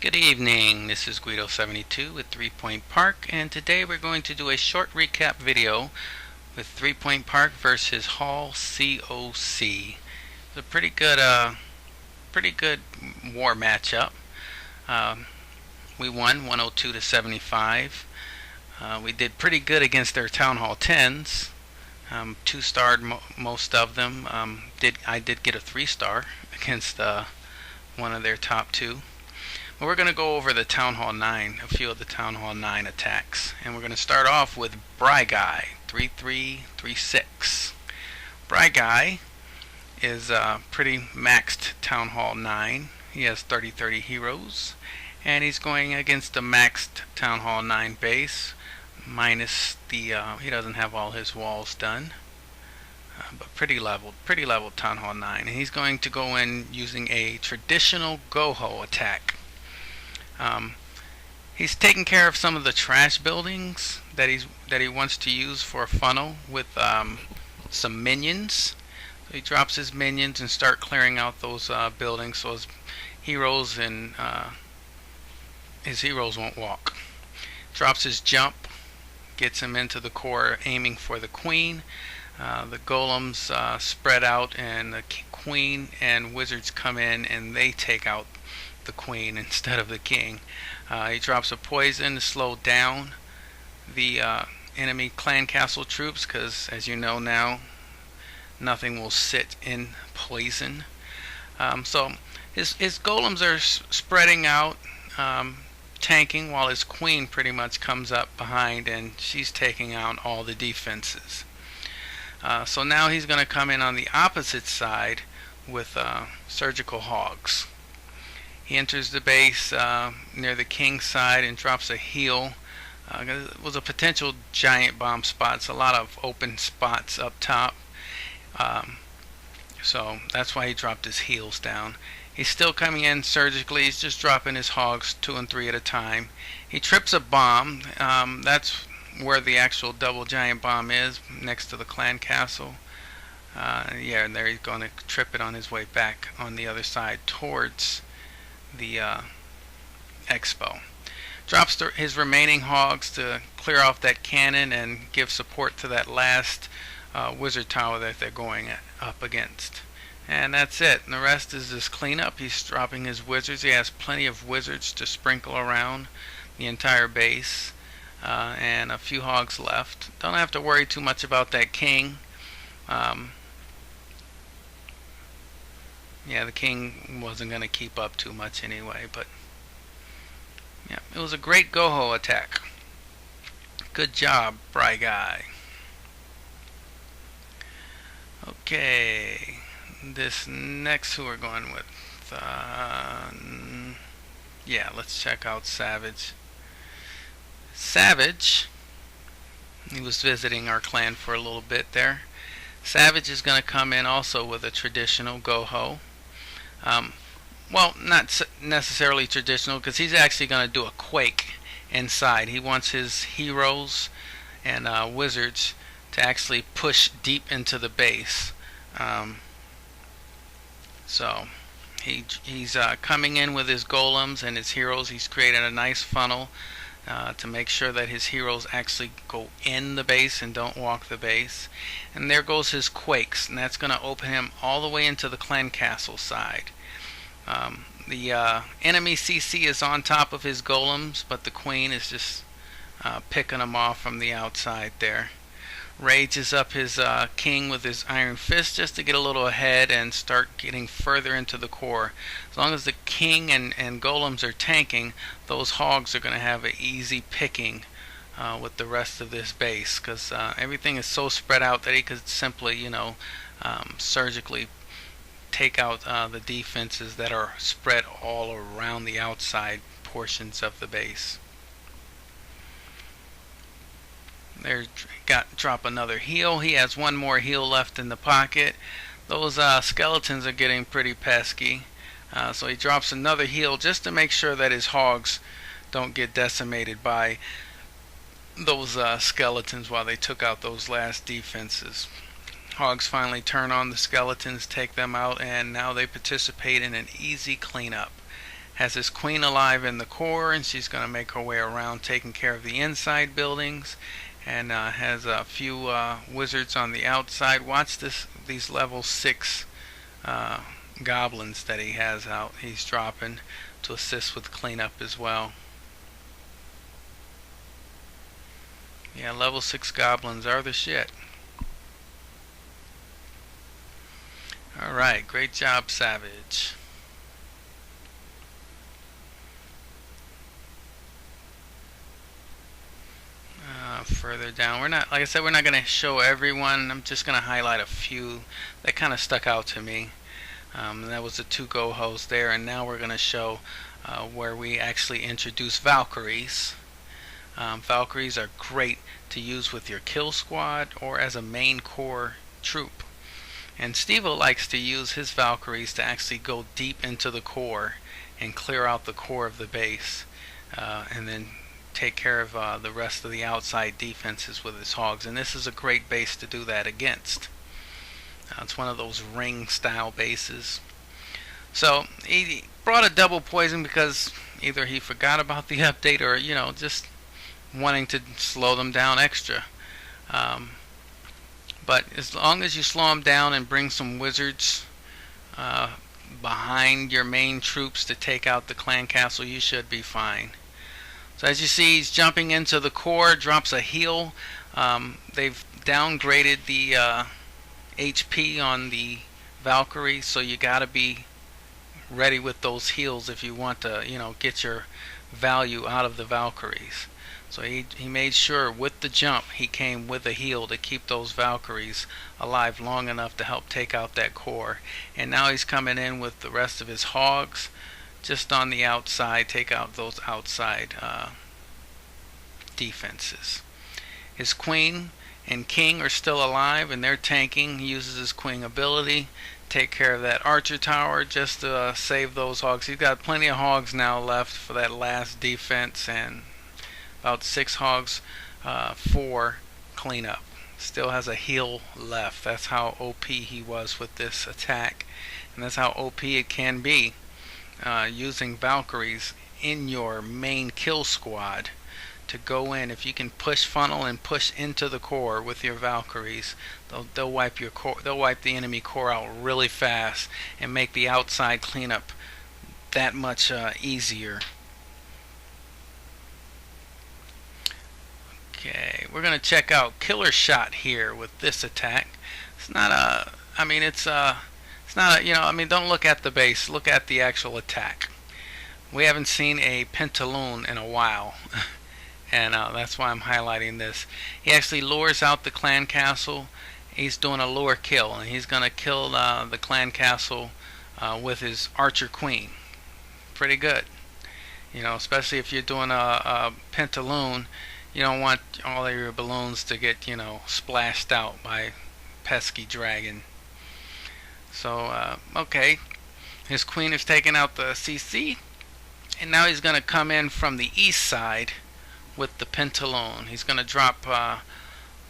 Good evening, this is Guido72 with 3 Point Park, and today we're going to do a short recap video with 3 Point Park versus Hall COC. It's a pretty good war matchup. We won 102 to 75. We did pretty good against their Town Hall 10s. 2-starred most of them. I did get a 3-star against one of their top two. We're going to go over the Town Hall 9, a few of the Town Hall 9 attacks. And we're going to start off with Bry Guy, 3336. Bry Guy is pretty maxed Town Hall 9. He has 30 heroes. And he's going against the maxed Town Hall 9 base, minus the, he doesn't have all his walls done. But pretty leveled Town Hall 9. And he's going to go in using a traditional Go-Ho attack. He's taking care of some of the trash buildings that he wants to use for a funnel with some minions. So he drops his minions and start clearing out those buildings so his heroes won't walk. Drops his jump, gets him into the core aiming for the queen. The golems spread out and the queen and wizards come in and they take out the queen instead of the king. He drops a poison to slow down the enemy clan castle troops, because as you know now, nothing will sit in poison. So his golems are spreading out, tanking, while his queen pretty much comes up behind and she's taking out all the defenses. So now he's going to come in on the opposite side with surgical hogs. He enters the base near the king's side and drops a heal. It was a potential giant bomb spot. It's a lot of open spots up top. So that's why he dropped his heals down. He's still coming in surgically. He's just dropping his hogs 2 and 3 at a time. He trips a bomb. That's where the actual double giant bomb is, next to the clan castle. Yeah, and there he's going to trip it on his way back on the other side towards the expo. Drops his remaining hogs to clear off that cannon and give support to that last wizard tower that they're going up against. And that's it. And the rest is just cleanup. He's dropping his wizards. He has plenty of wizards to sprinkle around the entire base, and a few hogs left. Don't have to worry too much about that king. Yeah, the king wasn't going to keep up too much anyway, but yeah, it was a great Go-Ho attack. Good job, Bry Guy. Okay, this next who we're going with, yeah, let's check out Savage. Savage, he was visiting our clan for a little bit there. Savage is going to come in also with a traditional Go-Ho. Well, not necessarily traditional, because he's actually going to do a quake inside. He wants his heroes and wizards to actually push deep into the base. So he's coming in with his golems and his heroes. He's created a nice funnel to make sure that his heroes actually go in the base and don't walk the base. And there goes his quakes, and that's going to open him all the way into the clan castle side. The enemy CC is on top of his golems, but the queen is just picking them off from the outside there. Rages up his king with his iron fist just to get a little ahead and start getting further into the core. As long as the king and golems are tanking, those hogs are going to have an easy picking with the rest of this base, because everything is so spread out that he could simply, surgically take out the defenses that are spread all around the outside portions of the base. There, drop another heal. He has one more heal left in the pocket. Those skeletons are getting pretty pesky, so he drops another heal just to make sure that his hogs don't get decimated by those skeletons while they took out those last defenses. Hogs finally turn on the skeletons, take them out, and now they participate in an easy cleanup. has his queen alive in the core, and she's going to make her way around taking care of the inside buildings, and has a few wizards on the outside. Watch these level 6 goblins that he has out. He's dropping to assist with cleanup as well. Yeah, level 6 goblins are the shit. Alright, great job, Savage. Further down, we're not, like I said, we're not going to show everyone. I'm just going to highlight a few that kind of stuck out to me. That was the 2 go-hos there, and now we're going to show where we actually introduce Valkyries. Valkyries are great to use with your kill squad or as a main core troop. And Steve-O likes to use his Valkyries to actually go deep into the core and clear out the core of the base, and then take care of the rest of the outside defenses with his hogs. And this is a great base to do that against. It's one of those ring style bases. So he brought a double poison because either he forgot about the update or, you know, just wanting to slow them down extra. But as long as you slow them down and bring some wizards behind your main troops to take out the clan castle, you should be fine. So as you see, he's jumping into the core, drops a heal. They've downgraded the HP on the Valkyrie, so you gotta be ready with those heals if you want to, you know, get your value out of the Valkyries. So he made sure with the jump he came with a heal to keep those Valkyries alive long enough to help take out that core. And now he's coming in with the rest of his hogs just on the outside, take out those outside defenses. His queen and king are still alive and they're tanking. He uses his queen ability, take care of that archer tower just to save those hogs. He's got plenty of hogs now left for that last defense, and about 6 hogs for cleanup. Still has a heal left. That's how OP he was with this attack, and that's how OP it can be. Using Valkyries in your main kill squad to go in. If you can push funnel and push into the core with your Valkyries, they'll wipe your core. They'll wipe the enemy core out really fast and make the outside cleanup that much easier. Okay, we're gonna check out Killer Shot here with this attack. It's not a. I mean, it's not a, you know, I mean, don't look at the base, look at the actual attack. We haven't seen a Pentaloon in a while, and that's why I'm highlighting this. He actually lures out the clan castle. He's doing a lure kill, and he's going to kill the clan castle with his archer queen. Pretty good. You know, especially if you're doing a Pentaloon, you don't want all of your balloons to get, you know, splashed out by pesky dragon. So, okay, his queen has taken out the CC, and now he's going to come in from the east side with the Pentaloon. He's going to drop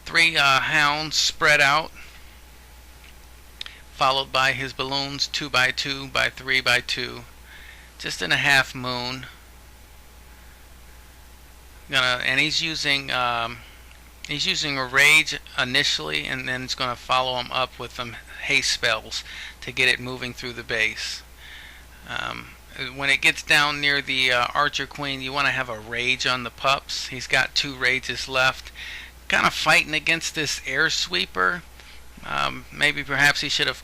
3 hounds spread out, followed by his balloons 2x2 by 3x2, just in a half moon. And he's using a rage initially, and then it's going to follow him up with some haste spells to get it moving through the base. When it gets down near the archer queen, you want to have a rage on the pups. He's got 2 rages left, kind of fighting against this air sweeper. Maybe perhaps he should have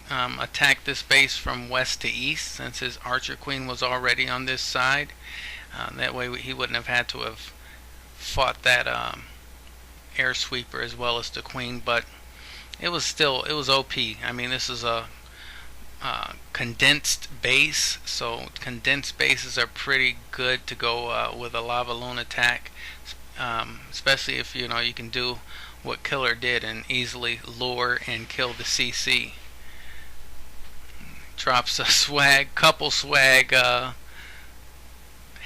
attacked this base from west to east, since his archer queen was already on this side. That way he wouldn't have had to have fought that air sweeper as well as the queen, but it was OP. I mean, this is a condensed base, so condensed bases are pretty good to go with a lava loon attack, especially if you know you can do what Killer did and easily lure and kill the CC. Drops a couple swag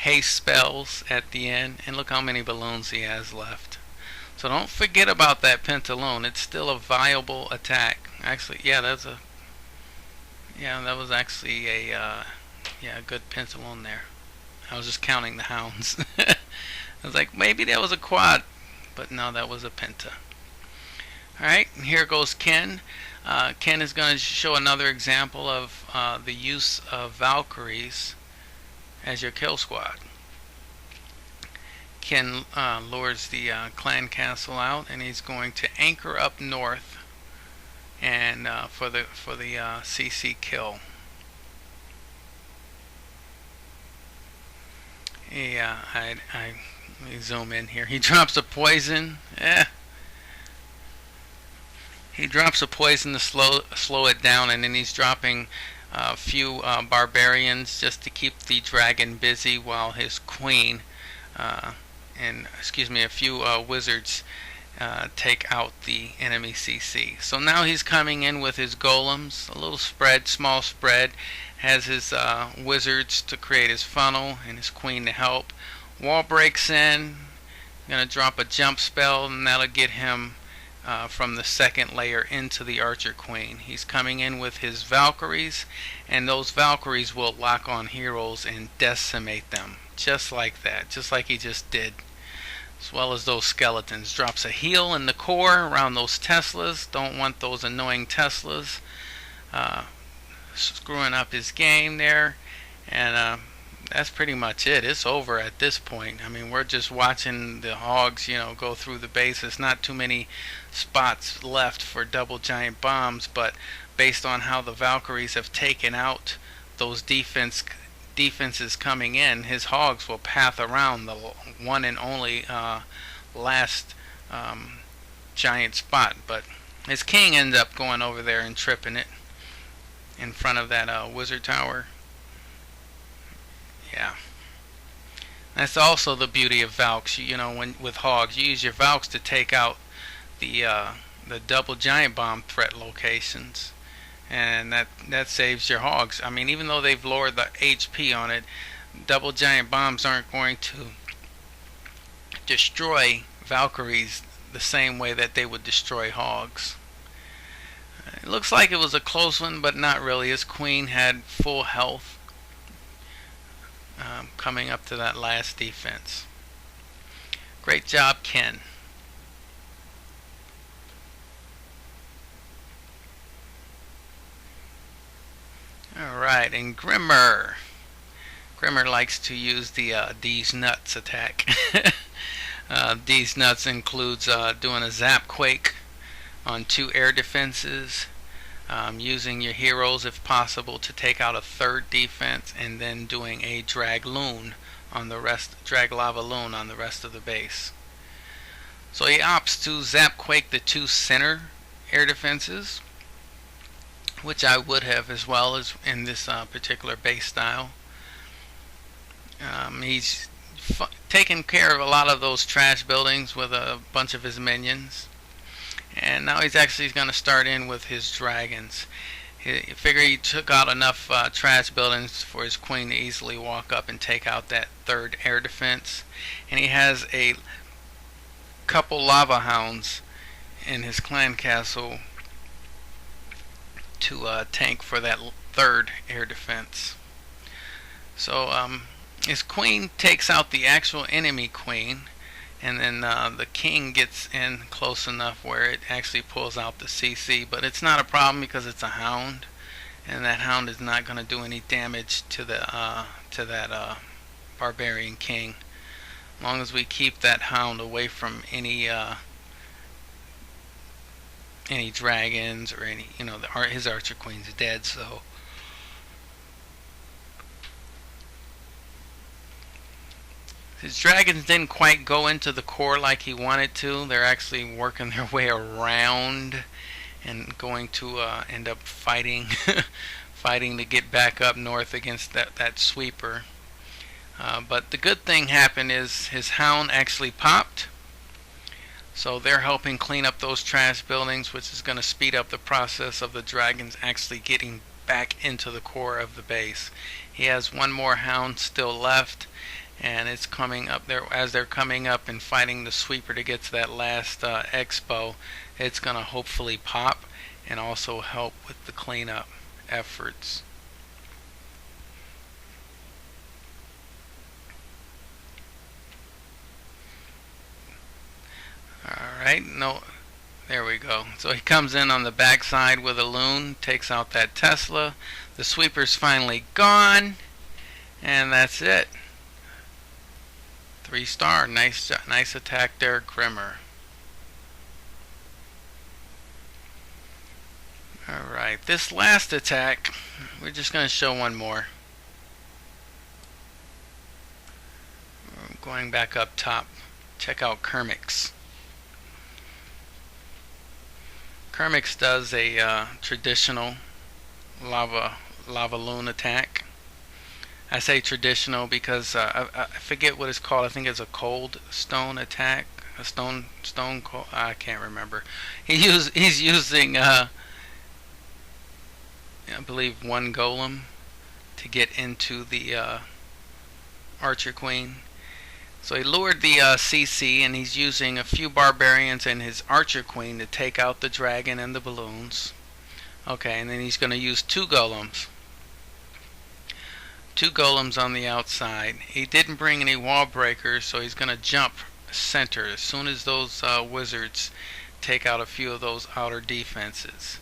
haste spells at the end, and look how many balloons he has left. So don't forget about that Pentaloon. It's still a viable attack. Actually, yeah, that was actually a Yeah, good pencil on there. I was just counting the hounds. I was like, maybe that was a quad, but no, that was a penta. Alright, here goes Ken. Ken is going to show another example of the use of Valkyries as your kill squad. Ken lures the clan castle out, and he's going to anchor up north, and for the CC kill. Yeah, let me zoom in here. He drops a poison. He drops a poison to slow it down, and then he's dropping a few barbarians just to keep the dragon busy while his queen a few wizards take out the enemy CC. So now he's coming in with his golems, a little spread, small spread, has his wizards to create his funnel and his queen to help. Wall breaks in, gonna drop a jump spell, and that'll get him from the second layer into the archer queen. He's coming in with his Valkyries, and those Valkyries will lock on heroes and decimate them, just like that, just like he just did, as well as those skeletons. Drops a heal in the core around those Teslas. Don't want those annoying Teslas screwing up his game there. And that's pretty much it. It's over at this point. I mean, we're just watching the hogs, go through the base. There's not too many spots left for double giant bombs, but based on how the Valkyries have taken out those defenses coming in, his hogs will path around the one and only last giant spot. But his king ends up going over there and tripping it in front of that wizard tower. Yeah, that's also the beauty of Valks. When with hogs, you use your Valks to take out the double giant bomb threat locations, and that saves your hogs. I mean, even though they've lowered the HP on it, double giant bombs aren't going to destroy Valkyries the same way that they would destroy hogs. It looks like it was a close one, but not really. His queen had full health coming up to that last defense. Great job, Ken. Alright, and Grimmer. Grimmer likes to use the D's Nuts attack. D's Nuts includes doing a zap quake on 2 air defenses, using your heroes if possible to take out a 3rd defense, and then doing a drag lava loon on the rest of the base. So he opts to zap quake the 2 center air defenses, which I would have as well as in this particular base style. He's taken care of a lot of those trash buildings with a bunch of his minions. And now he's actually going to start in with his dragons. He figured he took out enough trash buildings for his queen to easily walk up and take out that 3rd air defense. And he has a couple lava hounds in his clan castle to tank for that 3rd air defense. So his queen takes out the actual enemy queen, and then the king gets in close enough where it actually pulls out the CC, but it's not a problem because it's a hound, and that hound is not going to do any damage to that barbarian king, as long as we keep that hound away from any dragons or any, his archer queen's dead. So his dragons didn't quite go into the core like he wanted to. They're actually working their way around and going to end up fighting fighting to get back up north against that sweeper. But the good thing happened is his hound actually popped. So they're helping clean up those trash buildings, which is going to speed up the process of the dragons actually getting back into the core of the base. He has one more hound still left, and it's coming up there. As they're coming up and fighting the sweeper to get to that last expo, it's going to hopefully pop and also help with the cleanup efforts. right? No, there we go. So he comes in on the backside with a loon, takes out that Tesla. The sweeper's finally gone, and that's it. 3-star. Nice attack there, Grimmer. Alright, this last attack, we're just going to show one more. Going back up top, check out Kermix. Kermix does a traditional lava loon attack. I say traditional because I forget what it's called. I think it's a cold stone attack. A stone cold. I can't remember. He's using I believe one golem to get into the archer queen. So he lured the CC, and he's using a few barbarians and his archer queen to take out the dragon and the balloons. Okay, and then he's going to use 2 golems. 2 golems on the outside. He didn't bring any wall breakers, so he's going to jump center as soon as those wizards take out a few of those outer defenses.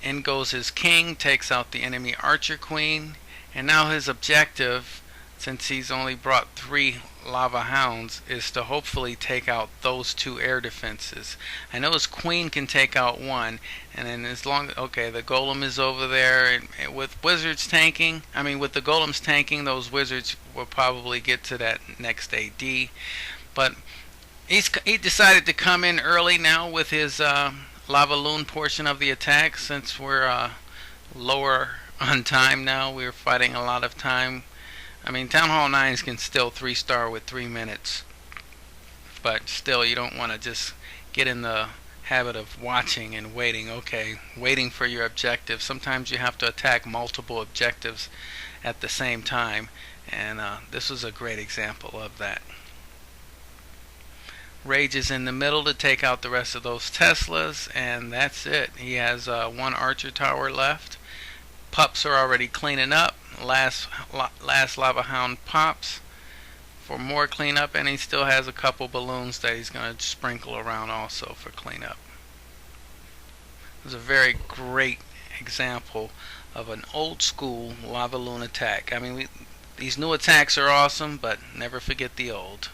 In goes his king, takes out the enemy archer queen, and now his objective, since he's only brought 3 lava hounds, is to hopefully take out those 2 air defenses. I know his queen can take out 1, and then as long okay, the golem is over there, and with wizards tanking, with the golems tanking, those wizards will probably get to that next AD. But he decided to come in early now with his lava loon portion of the attack, since we're lower on time now. We're fighting a lot of time. Town Hall 9s can still 3-star with 3 minutes, but still, you don't want to just get in the habit of watching and waiting. Okay, waiting for your objective. Sometimes you have to attack multiple objectives at the same time, and this was a great example of that. Rage is in the middle to take out the rest of those Teslas, and that's it. He has 1 archer tower left. Pups are already cleaning up. Last lava hound pops for more cleanup, and he still has a couple balloons that he's going to sprinkle around also for cleanup. It was a very great example of an old school lava loon attack. These new attacks are awesome, but never forget the old.